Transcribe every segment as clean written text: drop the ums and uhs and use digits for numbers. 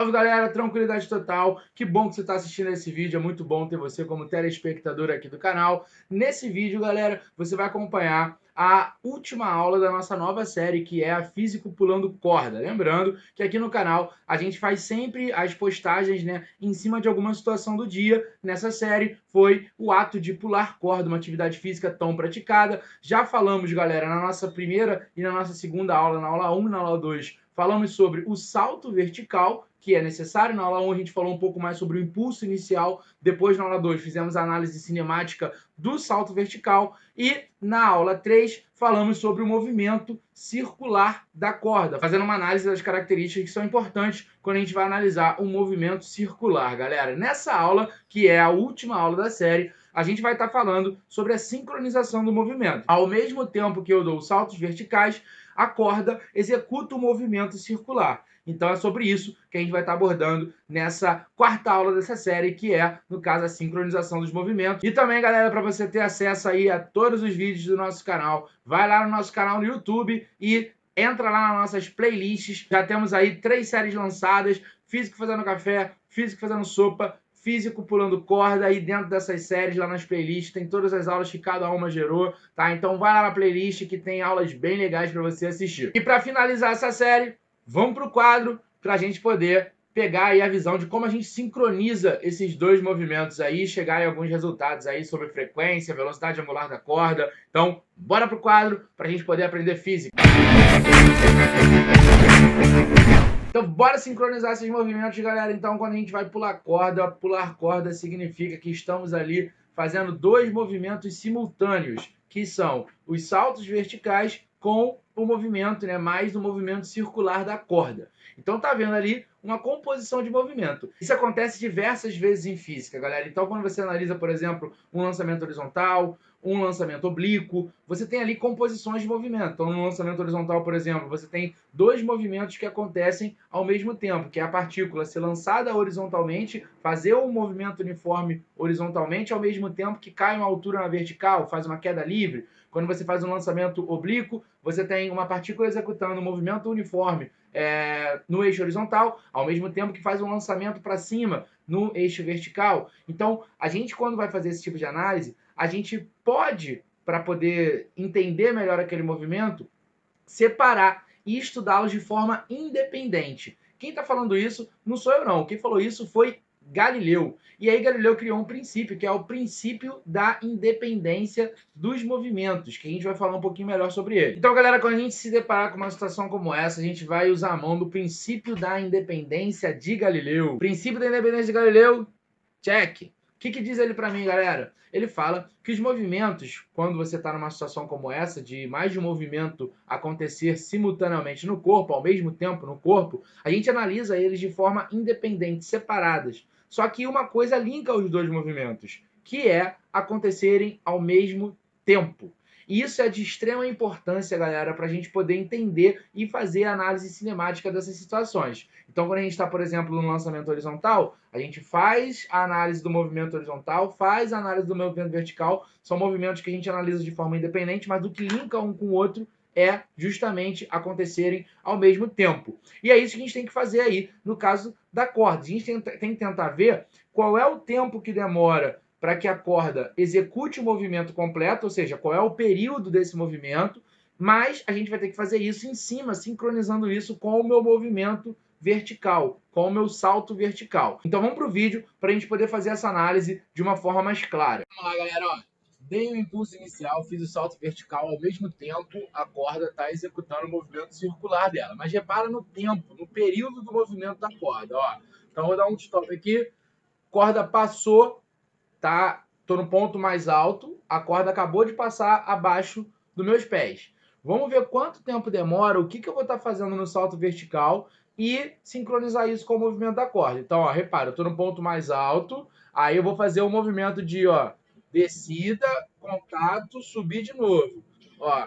Salve galera, tranquilidade total, que bom que você está assistindo esse vídeo, é muito bom ter você como telespectador aqui do canal. Nesse vídeo, galera, você vai acompanhar a última aula da nossa nova série, que é a Físico Pulando Corda. Lembrando que aqui no canal a gente faz sempre as postagens, né, em cima de alguma situação do dia. Nessa série foi o ato de pular corda, uma atividade física tão praticada. Já falamos, galera, na nossa primeira e na nossa segunda aula, na aula 1 e na aula 2, falamos sobre o salto vertical, que é necessário. Na aula 1 a gente falou um pouco mais sobre o impulso inicial. Depois, na aula 2, fizemos a análise cinemática do salto vertical. E na aula 3, falamos sobre o movimento circular da corda, fazendo uma análise das características que são importantes quando a gente vai analisar o movimento circular, galera. Nessa aula, que é a última aula da série, a gente vai estar falando sobre a sincronização do movimento. Ao mesmo tempo que eu dou saltos verticais, a corda executa o movimento circular. Então é sobre isso que a gente vai estar abordando nessa quarta aula dessa série, que é, no caso, a sincronização dos movimentos. E também, galera, para você ter acesso aí a todos os vídeos do nosso canal, vai lá no nosso canal no YouTube e entra lá nas nossas playlists. Já temos aí 3 séries lançadas: Físico Fazendo Café, Físico Fazendo Sopa, Físico Pulando Corda. Aí dentro dessas séries, lá nas playlists, tem todas as aulas que cada uma gerou, tá? Então vai lá na playlist que tem aulas bem legais para você assistir. E para finalizar essa série, vamos para o quadro para a gente poder pegar aí a visão de como a gente sincroniza esses dois movimentos aí e chegar em alguns resultados aí sobre frequência, velocidade angular da corda. Então, bora pro quadro para a gente poder aprender física. Então, bora sincronizar esses movimentos, galera. Então, quando a gente vai pular corda significa que estamos ali fazendo dois movimentos simultâneos, que são os saltos verticais com o movimento, né, mais o movimento circular da corda. Então, tá vendo ali uma composição de movimento. Isso acontece diversas vezes em física, galera. Então, quando você analisa, por exemplo, um lançamento horizontal, um lançamento oblíquo, você tem ali composições de movimento. Então, no lançamento horizontal, por exemplo, você tem dois movimentos que acontecem ao mesmo tempo, que é a partícula ser lançada horizontalmente, fazer um movimento uniforme horizontalmente, ao mesmo tempo que cai uma altura na vertical, faz uma queda livre. Quando você faz um lançamento oblíquo, você tem uma partícula executando um movimento uniforme no eixo horizontal, ao mesmo tempo que faz um lançamento para cima no eixo vertical. Então, a gente, quando vai fazer esse tipo de análise, a gente pode, para poder entender melhor aquele movimento, separar e estudá-los de forma independente. Quem está falando isso não sou eu, não. Quem falou isso foi Galileu. E aí Galileu criou um princípio, que é o princípio da independência dos movimentos, que a gente vai falar um pouquinho melhor sobre ele. Então, galera, quando a gente se deparar com uma situação como essa, a gente vai usar a mão do princípio da independência de Galileu. Princípio da independência de Galileu, check. O que diz ele para mim, galera? Ele fala que os movimentos, quando você está numa situação como essa, de mais de um movimento acontecer simultaneamente no corpo, ao mesmo tempo no corpo, a gente analisa eles de forma independente, separadas. Só que uma coisa linka os dois movimentos, que é acontecerem ao mesmo tempo. E isso é de extrema importância, galera, para a gente poder entender e fazer a análise cinemática dessas situações. Então, quando a gente está, por exemplo, no lançamento horizontal, a gente faz a análise do movimento horizontal, faz a análise do movimento vertical. São movimentos que a gente analisa de forma independente, mas o que linka um com o outro é justamente acontecerem ao mesmo tempo. E é isso que a gente tem que fazer aí no caso da corda. A gente tem que tentar ver qual é o tempo que demora para que a corda execute o movimento completo, ou seja, qual é o período desse movimento, mas a gente vai ter que fazer isso em cima, sincronizando isso com o meu movimento vertical, com o meu salto vertical. Então vamos para o vídeo para a gente poder fazer essa análise de uma forma mais clara. Vamos lá, galera. Ó. Dei o impulso inicial, fiz o salto vertical, ao mesmo tempo a corda está executando o movimento circular dela. Mas repara no tempo, no período do movimento da corda. Ó. Então vou dar um stop aqui, corda passou, tá? Tô no ponto mais alto, a corda acabou de passar abaixo dos meus pés. Vamos ver quanto tempo demora, o que eu vou estar fazendo no salto vertical e sincronizar isso com o movimento da corda. Então, ó, repara, eu tô no ponto mais alto, aí eu vou fazer o movimento de, ó, descida, contato, subir de novo. Ó,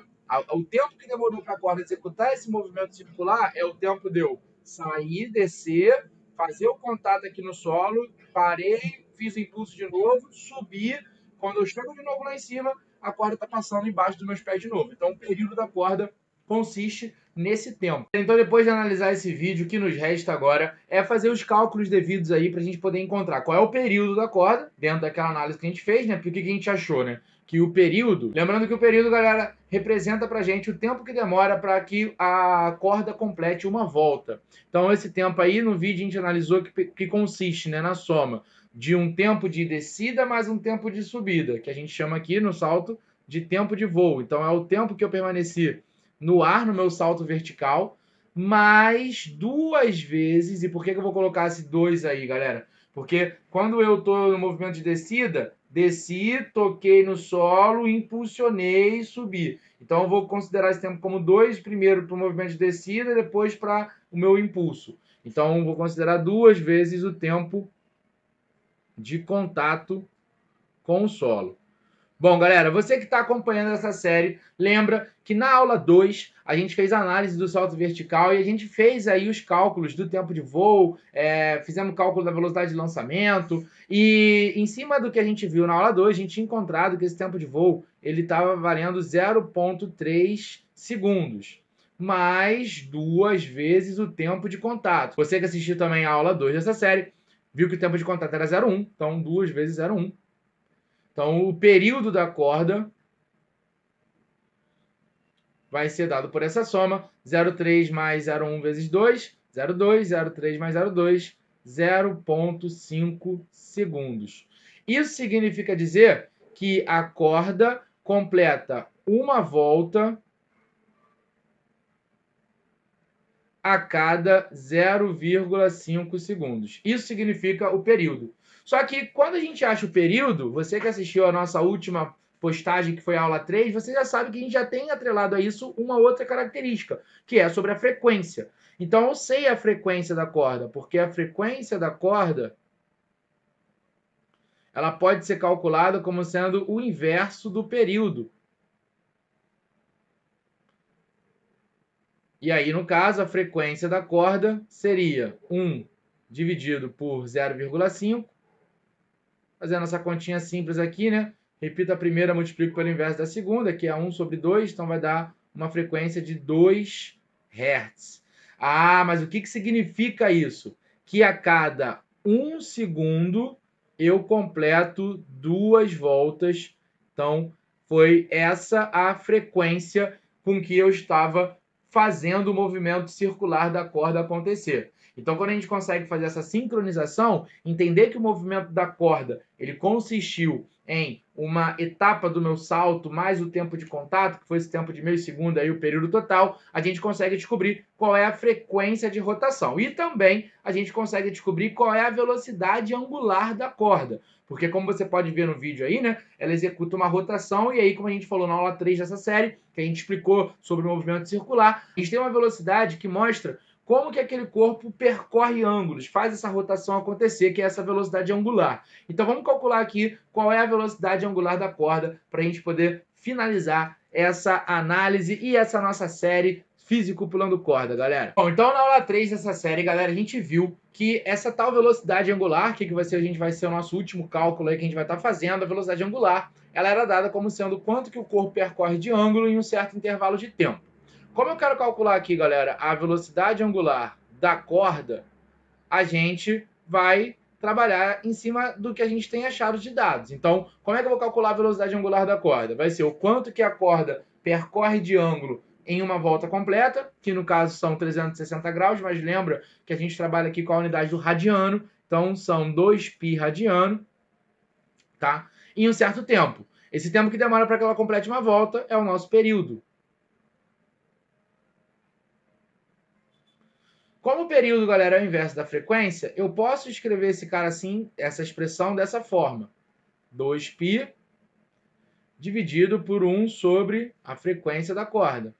o tempo que demorou para a corda executar esse movimento circular é o tempo de eu sair, descer, fazer o contato aqui no solo, parei, fiz o impulso de novo, subi. Quando eu chego de novo lá em cima, a corda está passando embaixo dos meus pés de novo. Então, o período da corda consiste nesse tempo. Então, depois de analisar esse vídeo, o que nos resta agora é fazer os cálculos devidos aí para a gente poder encontrar qual é o período da corda, dentro daquela análise que a gente fez, né? Porque o que a gente achou, né? Que o período, lembrando que o período, galera, representa pra gente o tempo que demora para que a corda complete uma volta. Então, esse tempo aí, no vídeo a gente analisou que consiste, né, na soma de um tempo de descida mais um tempo de subida, que a gente chama aqui no salto de tempo de voo. Então, é o tempo que eu permaneci no ar, no meu salto vertical, mais 2 vezes. E por que eu vou colocar esse 2 aí, galera? Porque quando eu estou no movimento de descida, desci, toquei no solo, impulsionei e subi. Então eu vou considerar esse tempo como 2, primeiro para o movimento de descida e depois para o meu impulso. Então eu vou considerar 2 vezes o tempo de contato com o solo. Bom, galera, você que está acompanhando essa série, lembra que na aula 2 a gente fez a análise do salto vertical e a gente fez aí os cálculos do tempo de voo, fizemos cálculo da velocidade de lançamento e em cima do que a gente viu na aula 2, a gente tinha encontrado que esse tempo de voo ele estava valendo 0,3 segundos, mais 2 vezes o tempo de contato. Você que assistiu também a aula 2 dessa série, viu que o tempo de contato era 0,1, então 2 vezes 0,1. Então, o período da corda vai ser dado por essa soma, 0,3 mais 0,1 vezes 2, 0,2, 0,3 mais 0,2, 0,5 segundos. Isso significa dizer que a corda completa uma volta a cada 0,5 segundos. Isso significa o período. Só que quando a gente acha o período, você que assistiu a nossa última postagem, que foi a aula 3, você já sabe que a gente já tem atrelado a isso uma outra característica, que é sobre a frequência. Então eu sei a frequência da corda, porque a frequência da corda ela pode ser calculada como sendo o inverso do período. E aí, no caso, a frequência da corda seria 1 dividido por 0,5. Fazendo essa continha simples aqui, né? Repito a primeira, multiplico pelo inverso da segunda, que é 1 sobre 2, então vai dar uma frequência de 2 Hz. Ah, mas o que significa isso? Que a cada 1 segundo eu completo 2 voltas. Então, foi essa a frequência com que eu estava fazendo o movimento circular da corda acontecer. Então, quando a gente consegue fazer essa sincronização, entender que o movimento da corda ele consistiu em uma etapa do meu salto mais o tempo de contato, que foi esse tempo de meio segundo aí o período total, a gente consegue descobrir qual é a frequência de rotação. E também a gente consegue descobrir qual é a velocidade angular da corda. Porque como você pode ver no vídeo aí, né, ela executa uma rotação e aí, como a gente falou na aula 3 dessa série, que a gente explicou sobre o movimento circular, a gente tem uma velocidade que mostra como que aquele corpo percorre ângulos, faz essa rotação acontecer, que é essa velocidade angular. Então vamos calcular aqui qual é a velocidade angular da corda para a gente poder finalizar essa análise e essa nossa série Físico Pulando Corda, galera. Bom, então na aula 3 dessa série, galera, a gente viu que essa tal velocidade angular, que vai ser, a gente vai ser o nosso último cálculo aí que a gente vai estar fazendo, a velocidade angular, ela era dada como sendo quanto que o corpo percorre de ângulo em um certo intervalo de tempo. Como eu quero calcular aqui, galera, a velocidade angular da corda, a gente vai trabalhar em cima do que a gente tem achado de dados. Então, como é que eu vou calcular a velocidade angular da corda? Vai ser o quanto que a corda percorre de ângulo em uma volta completa, que no caso são 360 graus, mas lembra que a gente trabalha aqui com a unidade do radiano, então são 2π radiano, tá? Em um certo tempo. Esse tempo que demora para que ela complete uma volta é o nosso período. Como o período, galera, é o inverso da frequência, eu posso escrever esse cara assim, essa expressão dessa forma. 2π dividido por 1 sobre a frequência da corda.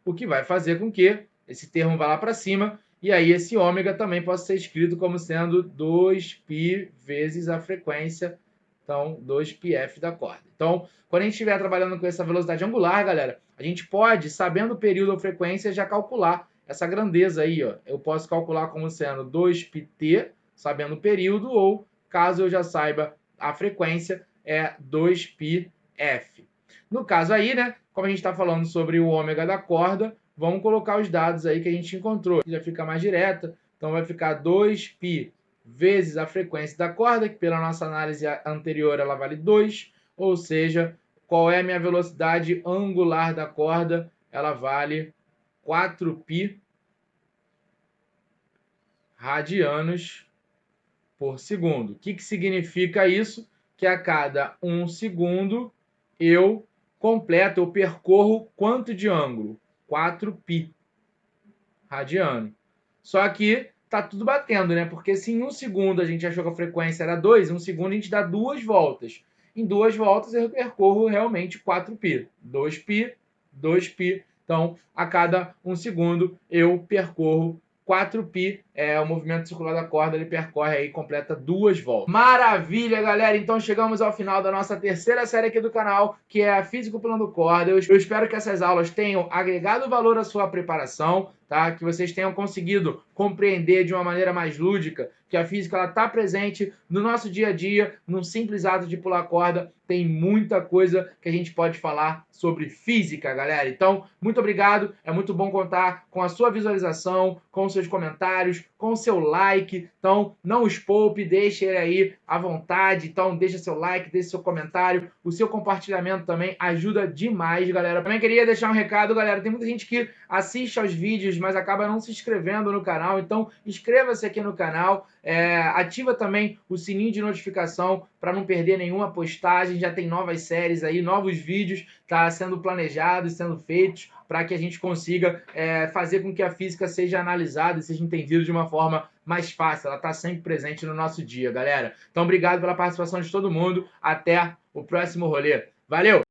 O que vai fazer com que esse termo vá lá para cima e aí esse ômega também possa ser escrito como sendo 2π vezes a frequência, então 2πf da corda. Então, quando a gente estiver trabalhando com essa velocidade angular, galera, a gente pode, sabendo o período ou frequência, já calcular essa grandeza aí, ó. Eu posso calcular como sendo 2πt, sabendo o período, ou, caso eu já saiba a frequência, é 2πf. No caso aí, né, como a gente está falando sobre o ômega da corda, vamos colocar os dados aí que a gente encontrou. Já fica mais direta, então vai ficar 2π vezes a frequência da corda, que pela nossa análise anterior ela vale 2, ou seja, qual é a minha velocidade angular da corda? Ela vale 4π radianos por segundo. O que significa isso? Que a cada 1 segundo eu completo, eu percorro quanto de ângulo? 4π radiano. Só que tá tudo batendo, né? Porque se em 1 segundo a gente achou que a frequência era 2, em 1 segundo a gente dá 2 voltas. Em 2 voltas eu percorro realmente 4π. 2π, 2π. Então, a cada 1 segundo eu percorro 4π, o movimento circular da corda, ele percorre aí, completa 2 voltas. Maravilha, galera! Então chegamos ao final da nossa terceira série aqui do canal, que é a Física Pulando Corda. Eu espero que essas aulas tenham agregado valor à sua preparação, tá? Que vocês tenham conseguido compreender de uma maneira mais lúdica que a física está presente no nosso dia a dia, num simples ato de pular corda. Tem muita coisa que a gente pode falar sobre física, galera. Então, muito obrigado. É muito bom contar com a sua visualização, com os seus comentários, com o seu like. Então, não os poupe, deixe ele aí à vontade. Então, deixa seu like, deixa seu comentário. O seu compartilhamento também ajuda demais, galera. Também queria deixar um recado, galera. Tem muita gente que assiste aos vídeos, mas acaba não se inscrevendo no canal. Então, inscreva-se aqui no canal. Ativa também o sininho de notificação para não perder nenhuma postagem. Já tem novas séries aí, novos vídeos tá sendo planejados, sendo feitos para que a gente consiga fazer com que a física seja analisada e seja entendida de uma forma mais fácil. Ela está sempre presente no nosso dia, galera. Então, obrigado pela participação de todo mundo. Até o próximo rolê. Valeu!